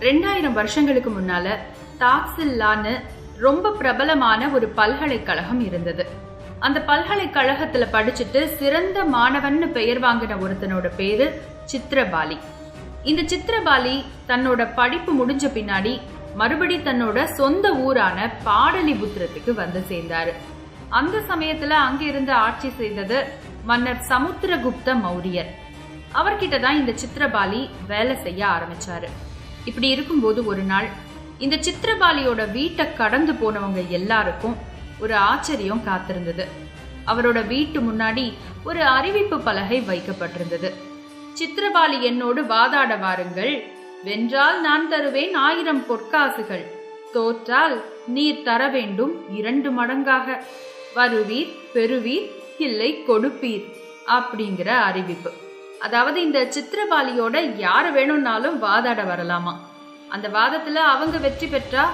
2000 வருஷங்களுக்கு முன்னால தாக்சில்லான்னு ரொம்ப பிரபலமான ஒரு பல்கலைக்கழகம் இருந்தது. அந்த பல்கலைக்கழகத்துல படிச்சுட்டு சிறந்த மாணவன் பெயர் வாங்கின ஒருத்தனோட பேரு சித்திரபாலி. இந்த சித்திரபாலி தன்னோட படிப்பு முடிஞ்ச பின்னாடி மறுபடி தன்னோட சொந்த ஊரான பாடலிபுத்திரத்துக்கு வந்து சேர்ந்தாரு. அந்த சமயத்துல அங்க இருந்து ஆட்சி செய்தது மன்னர் சமுத்திரகுப்த மௌரியர். அவர்கிட்டதான் இந்த சித்திரபாலி வேலை செய்ய ஆரம்பிச்சாரு. இப்படி இருக்கும்போது ஒரு நாள் இந்த சித்திரபாலியோட வீட்டை கடந்து போனவங்க எல்லாருக்கும் ஒரு ஆச்சரியம் காத்திருந்தது. அவரோட வீட்டு முன்னாடி ஒரு அறிவிப்பு பலகை வைக்கப்பட்டிருந்தது. சித்திரபாலி என்னோடு வாதாட வாருங்கள், வென்றால் நான் தருவேன் 1000 பொற்காசுகள், தோற்றால் நீர் தர வேண்டும் 2 மடங்காக, வருவீர் பெறுவீர் இல்லை கொடுப்பீர் அப்படிங்கிற அறிவிப்பு. அதாவது இந்த சித்திரபாலியோட யாரு வேணும்னாலும் வாதாட வரலாமா. அந்த வாதத்துல அவங்க வெற்றி பெற்றா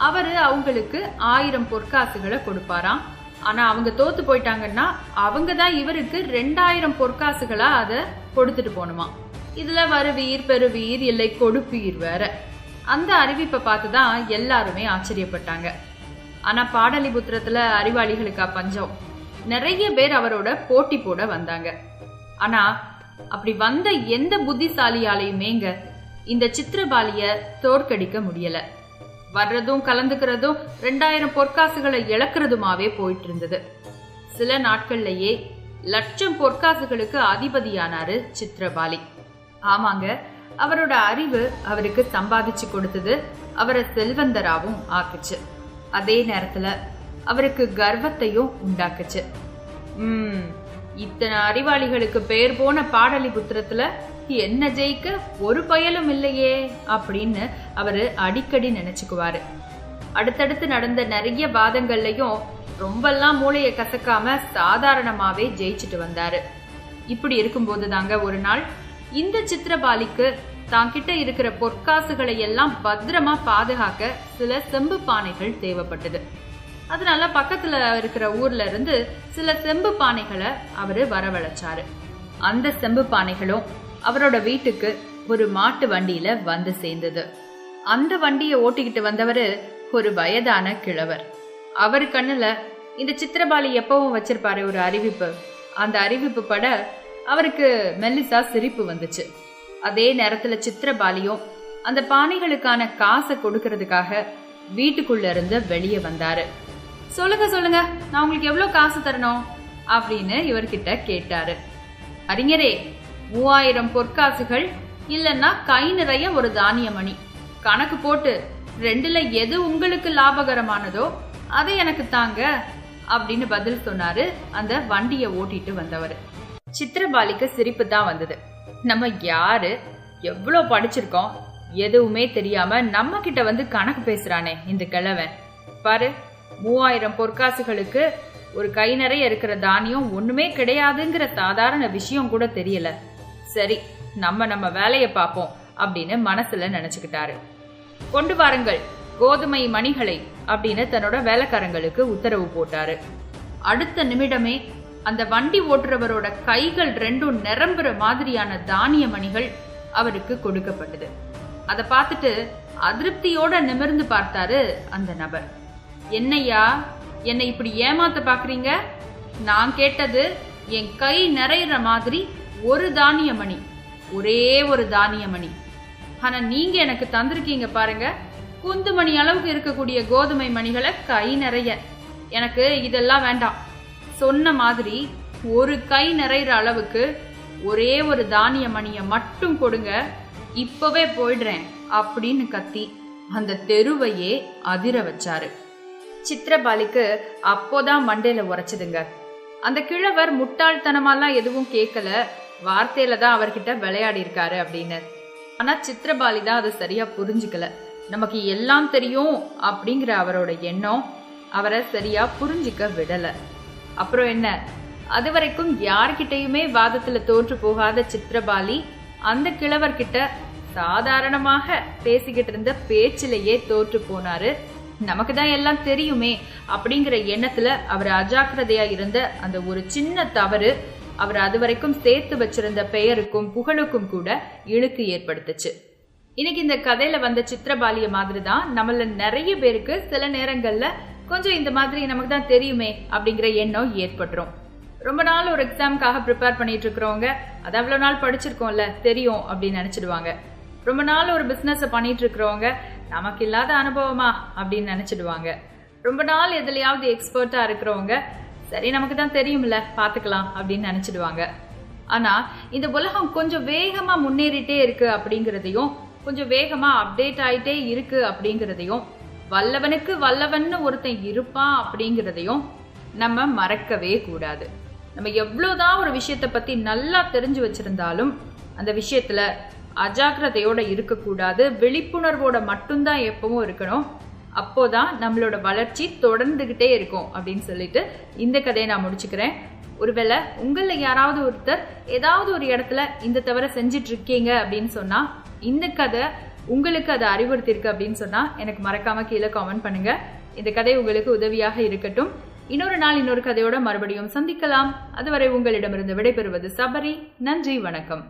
அவரு அவங்களுக்கு 1000 பொற்காசுகளை கொடுப்பாராம். ஆனா அவங்க தோத்து போயிட்டாங்கன்னா அவங்க தான் இவருக்கு 2000 பொற்காசுகளா அத கொடுத்துட்டு போணுமா. இதுல வருவீர் பெறுவீர் இல்லை கொடுப்பீர் வேற. அந்த அறிவிப்பை பார்த்துதான் எல்லாருமே ஆச்சரியப்பட்டாங்க. ஆனா பாடலிபுத்திரத்துல அறிவாளிகளுக்கா பஞ்சம். நிறைய பேர் அவரோட போட்டி போட வந்தாங்க. ஆனா அப்படி வந்த எந்த புத்திசாலியாலையுமேங்க இந்த சித்திரபாலிய தோற்கடிக்க முடியல. வர்றதும் கலந்துக்கிறதும் 2000 பொற்காசுகளை இழக்கிறதுமாவே போயிட்டு இருந்தது. சில நாட்கள்லயே 1,00,000 பொற்காசுகளுக்கு அதிபதியானாரு சித்திரபாலி. ஆமாங்க, அவரோட அறிவு அவருக்கு சம்பாதிச்சு கொடுத்தது, அவரை செல்வந்தராவும் ஆக்குச்சு. அதே நேரத்துல அவருக்கு கர்வத்தையும் உண்டாக்குச்சு. இத்தனை அறிவாளிகளுக்கு பெயர் போன பாடலிபுத்திரத்துல என்ன ஜெயிக்க ஒரு பயலும் இல்லையே அப்படின்னு அவரு அடிக்கடி நினைச்சுக்குவாரு. அடுத்தடுத்து நடந்த நிறைய வாதங்கள்லயும் ரொம்பெல்லாம் மூளையை கசக்காம சாதாரணமாவே ஜெயிச்சுட்டு வந்தாரு. இப்படி இருக்கும்போது தாங்க ஒரு நாள் இந்த சித்திரபாலிக்கு தாங்கிட்ட இருக்கிற பொற்காசுகளை எல்லாம் பத்திரமா பாதுகாக்க சில செம்பு பானைகள் தேவைப்பட்டது. அதனால பக்கத்துல இருக்கிற ஊர்ல இருந்து சில செம்பு பானைகளை அவரு வரவழைச்சாரு. அந்த செம்பு பானைகளும் அவரோட வீட்டுக்கு ஒரு மாட்டு வண்டியில வந்து சேர்ந்தது. அந்த வண்டியை ஓட்டிக்கிட்டு வந்தவரு ஒரு வயதான கிழவர். அவர் கண்ணுல இந்த சித்திரபாலி எப்பவும் வச்சிருப்பாரு ஒரு அறிவிப்பு. அந்த அறிவிப்பு பட அவருக்கு மெல்லிசா சிரிப்பு வந்துச்சு. அதே நேரத்துல சித்திரபாலியும் அந்த பானைகளுக்கான காசை கொடுக்கறதுக்காக வீட்டுக்குள்ள இருந்து வெளியே வந்தாரு. சொல்லுங்க, நான் உங்களுக்கு எவ்வளவு காசு தரணும் அப்படின்னு இவர்கிட்ட கேட்டாரு. அறிஞரே, 3000 பொற்காசுகள் இல்லைன்னா கை நிறைய ஒரு தானிய மணி, கணக்கு போட்டு 2ல எது உங்களுக்கு லாபகரமானதோ அதை எனக்கு தாங்க அப்படின்னு பதில் சொன்னாரு அந்த வண்டியை ஓட்டிட்டு வந்தவர். சித்திரபாலிக்கு சிரிப்பு தான் வந்தது. நம்ம யாரு, எவ்வளவு படிச்சிருக்கோம், எதுவுமே தெரியாம நம்ம கிட்ட வந்து கணக்கு பேசுறானே இந்த கிழவன். பாரு, 3000 பொற்காசுகளுக்கு ஒரு கை நிறைய இருக்கிற தானியம் ஒண்ணுமே கிடையாதுங்கிற சாதாரண விஷயம் கூட தெரியல. சரி, நம்ம வேலைய பார்ப்போம் அப்படின்னு மனசுல நினைச்சுக்கிட்டாரு. கொண்டு வாருங்கள் கோதுமை மணிகளை அப்படின்னு தன்னோட வேலைக்காரங்களுக்கு உத்தரவு போட்டாரு. அடுத்த நிமிடமே அந்த வண்டி ஓட்டுறவரோட கைகள் 2ம் நிரம்புற மாதிரியான தானிய மணிகள் அவருக்கு கொடுக்கப்பட்டது. அதை பார்த்துட்டு அதிருப்தியோட நிமிர்ந்து பார்த்தாரு அந்த நபர். என்னையா, என்னை இப்படி ஏமாத்த பாக்குறீங்க? நான் கேட்டது என் கை நிறையிற மாதிரி ஒரு தானிய மணி, ஒரே ஒரு தானிய மணி. ஆனா நீங்க எனக்கு தந்திருக்கீங்க பாருங்க, குந்து மணி அளவுக்கு இருக்கக்கூடிய கோதுமை மணிகளை கை நிறைய. எனக்கு இதெல்லாம் வேண்டாம். சொன்ன மாதிரி ஒரு கை நிறையிற அளவுக்கு ஒரே ஒரு தானிய மணிய மட்டும் கொடுங்க, இப்பவே போயிடுறேன் அப்படின்னு கத்தி அந்த தெருவையே அதிர வச்சாரு. சித்திரபாலிக்கு அப்போதான் மண்டையில உரைச்சதுங்க. அந்த கிழவர் முட்டாள்தனமாலாம் எதுவும் கேட்கல, வார்த்தையில தான் அவர்கிட்ட விளையாடி இருக்காரு அப்படின்னு. ஆனா சித்திரபாலி தான் அதை சரியா புரிஞ்சுக்கல. நமக்கு எல்லாம் தெரியும் அப்படிங்கிற அவரோட எண்ணம் அவரை சரியா புரிஞ்சுக்க விடல. அப்புறம் என்ன, அது வரைக்கும் யார்கிட்டயுமே வாதத்துல தோற்று போகாத சித்திரபாலி அந்த கிழவர்கிட்ட சாதாரணமாக பேசிக்கிட்டு இருந்த பேச்சிலேயே தோற்று போனாரு. நமக்கு தான் எல்லாம் தெரியுமே அப்படிங்கிற எண்ணத்துல அவர் அஜாக்கிரதையா இருந்த அந்த ஒரு சின்ன தவறு அவர் அது வரைக்கும் சேர்த்து வச்சிருந்த பெயருக்கும் புகழுக்கும் கூட இழுக்கு ஏற்படுத்துச்சு. இன்னைக்கு இந்த கதையில வந்த சித்திரபாலிய மாதிரி தான் நம்மள நிறைய பேருக்கு சில நேரங்கள்ல கொஞ்சம் இந்த மாதிரி நமக்கு தான் தெரியுமே அப்படிங்கிற எண்ணம் ஏற்பட்டுரும். ரொம்ப நாள் ஒரு எக்ஸாமுக்காக ப்ரிப்பேர் பண்ணிட்டு இருக்கிறவங்க அது அவ்வளவு நாள் படிச்சிருக்கோம்ல தெரியும் அப்படின்னு நினைச்சிடுவாங்க. ரொம்ப நாள் ஒரு பிசினஸ் பண்ணிட்டு இருக்கிறவங்க நமக்கு இல்லாத அனுபவமா அப்படின்னு நினைச்சிடுவாங்க. ரொம்ப நாள் எதுலயாவது எக்ஸ்பர்ட்டா இருக்கிறவங்க சரி நமக்கு தான் தெரியும்ல பாத்துக்கலாம் அப்படின்னு நினைச்சிடுவாங்க. ஆனா இந்த உலகம் கொஞ்சம் வேகமா முன்னேறிட்டே இருக்கு அப்படிங்கறதையும் கொஞ்சம் வேகமா அப்டேட் ஆயிட்டே இருக்கு அப்படிங்கறதையும் வல்லவனுக்கு வல்லவன்னு ஒருத்தன் இருப்பான் அப்படிங்கறதையும் நம்ம மறக்கவே கூடாது. நம்ம எவ்வளவுதான் ஒரு விஷயத்த பத்தி நல்லா தெரிஞ்சு வச்சிருந்தாலும் அந்த விஷயத்துல அஜாக்கிரதையோட இருக்கக்கூடாது. விழிப்புணர்வோட மட்டும்தான் எப்பவும் இருக்கணும். அப்போதான் நம்மளோட வளர்ச்சி தொடர்ந்துகிட்டே இருக்கும் அப்படின்னு சொல்லிட்டு இந்த கதையை நான் முடிச்சுக்கிறேன். ஒருவேளை உங்கள யாராவது ஒருத்தர் ஏதாவது ஒரு இடத்துல இந்த தவிர செஞ்சிட்டு இருக்கீங்க அப்படின்னு சொன்னா இந்த கதை உங்களுக்கு அதை அறிவுறுத்திருக்கு அப்படின்னு சொன்னா எனக்கு மறக்காம கீழே காமெண்ட் பண்ணுங்க. இந்த கதை உங்களுக்கு உதவியாக இருக்கட்டும். இன்னொரு நாள் இன்னொரு கதையோட மறுபடியும் சந்திக்கலாம். அதுவரை உங்களிடமிருந்து விடைபெறுவது சபரி. நன்றி, வணக்கம்.